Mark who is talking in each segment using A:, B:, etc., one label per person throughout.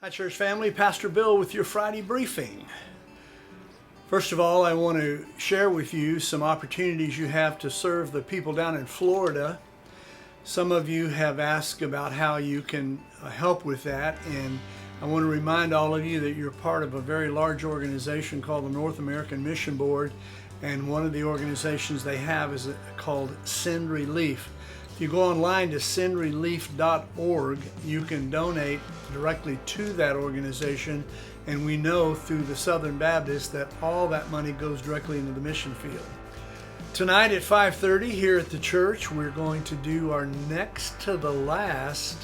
A: Hi, church family. Pastor Bill with your Friday briefing. First of all, I want to share with you some opportunities you have to serve the people down in Florida. Some of you have asked about how you can help with that, and I want to remind all of you that you're part of a very large organization called the North American Mission Board, and one of the organizations they have is called Send Relief. If you go online to sendrelief.org, you can donate directly to that organization, and we know through the Southern Baptist that all that money goes directly into the mission field. Tonight at 5:30 here at the church, we're going to do our next to the last.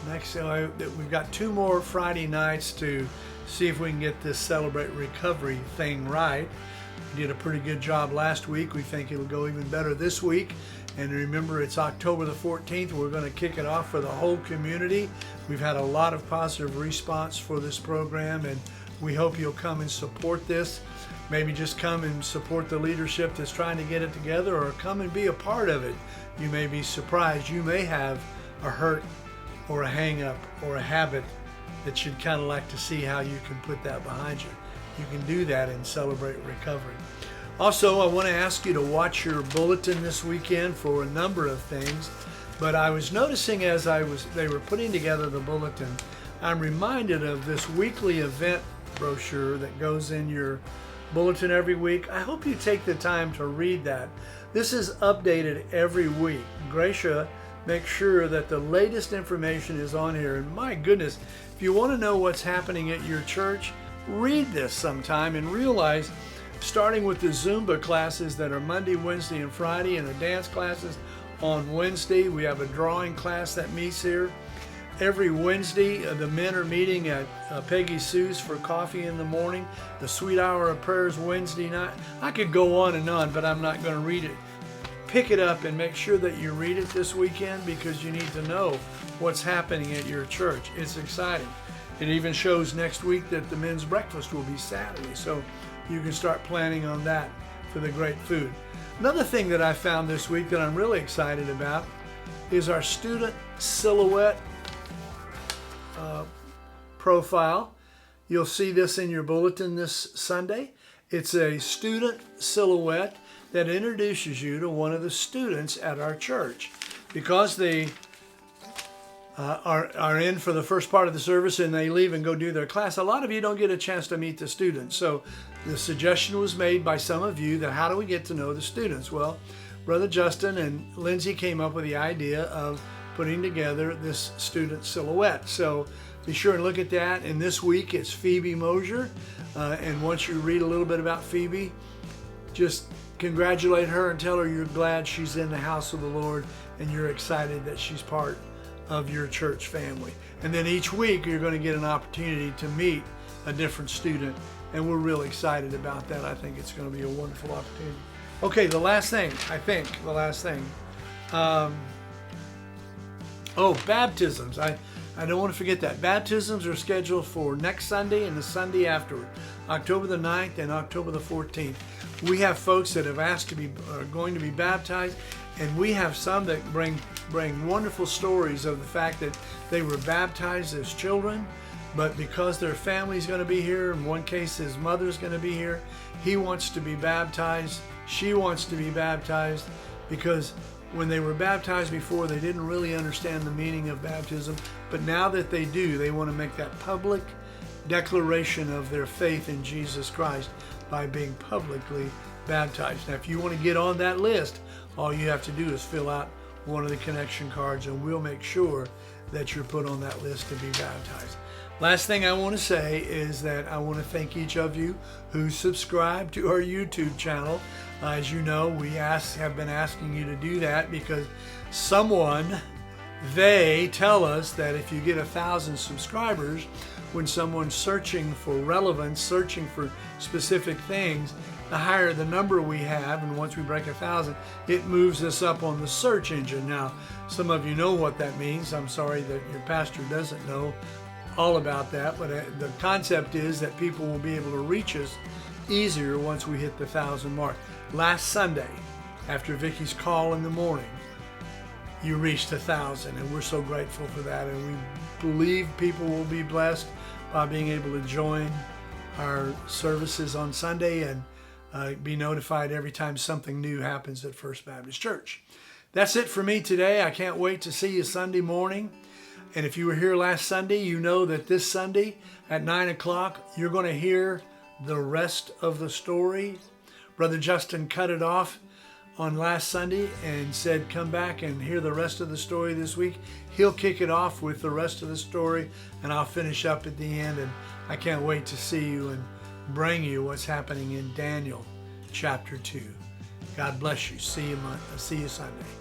A: We've got 2 more Friday nights to see if we can get this Celebrate Recovery thing right. We did a pretty good job last week. We think it'll go even better this week. And remember, it's October the 14th. We're going to kick it off for the whole community. We've had a lot of positive response for this program, and we hope you'll come and support this. Maybe just come and support the leadership that's trying to get it together, or come and be a part of it. You may be surprised. You may have a hurt or a hang-up or a habit that you'd kind of like to see how you can put that behind you. You can do that and Celebrate Recovery. Also, I want to ask you to watch your bulletin this weekend for a number of things. But I was noticing as they were putting together the bulletin, I'm reminded of this weekly event brochure that goes in your bulletin every week. I hope you take the time to read that. This is updated every week. Gracia makes sure that the latest information is on here. And my goodness, if you want to know what's happening at your church, read this sometime and realize, starting with the Zumba classes that are Monday, Wednesday, and Friday, and the dance classes on Wednesday. We have a drawing class that meets here. Every Wednesday, the men are meeting at Peggy Sue's for coffee in the morning. The Sweet Hour of Prayers Wednesday night. I could go on, but I'm not going to read it. Pick it up and make sure that you read it this weekend, because you need to know what's happening at your church. It's exciting. It even shows next week that the men's breakfast will be Saturday, so you can start planning on that for the great food. Another thing that I found this week that I'm really excited about is our student silhouette profile. You'll see this in your bulletin this Sunday. It's a student silhouette that introduces you to one of the students at our church. Because they are in for the first part of the service and they leave and go do their class, a lot of you don't get a chance to meet the students. So the suggestion was made by some of you that how do we get to know the students? Well, Brother Justin and Lindsay came up with the idea of putting together this student silhouette. So be sure and look at that. And this week it's Phoebe Mosier. And once you read a little bit about Phoebe, just congratulate her and tell her you're glad she's in the house of the Lord and you're excited that she's part of your church family. And then each week you're going to get an opportunity to meet a different student, and we're really excited about that. I think it's going to be a wonderful opportunity. Okay, the last thing. Baptisms. I don't want to forget that. Baptisms are scheduled for next Sunday and the Sunday afterward, October the 9th and October the 14th. We have folks that have asked are going to be baptized, and we have some that bring wonderful stories of the fact that they were baptized as children, but because their family's going to be here, in one case his mother's going to be here, he wants to be baptized, she wants to be baptized, because when they were baptized before, they didn't really understand the meaning of baptism, but now that they do, they want to make that public declaration of their faith in Jesus Christ by being publicly baptized. Now, if you want to get on that list, all you have to do is fill out one of the connection cards, and we'll make sure that you're put on that list to be baptized. Last thing I want to say is that I want to thank each of you who subscribe to our YouTube channel. As you know, we have been asking you to do that because they tell us that if you get 1,000 subscribers, when someone's searching for relevance, searching for specific things, the higher the number we have, and once we break 1,000, it moves us up on the search engine. Now, some of you know what that means. I'm sorry that your pastor doesn't know all about that, but the concept is that people will be able to reach us easier once we hit the 1,000 mark. Last Sunday, after Vicky's call in the morning, you reached 1,000, and we're so grateful for that. And we believe people will be blessed by being able to join our services on Sunday and be notified every time something new happens at First Baptist Church. That's it for me today. I can't wait to see you Sunday morning. And if you were here last Sunday, you know that this Sunday at 9 o'clock, you're going to hear the rest of the story. Brother Justin cut it off on last Sunday and said, come back and hear the rest of the story this week. He'll kick it off with the rest of the story, and I'll finish up at the end. And I can't wait to see you and bring you what's happening in Daniel chapter 2. God bless you. See you Sunday.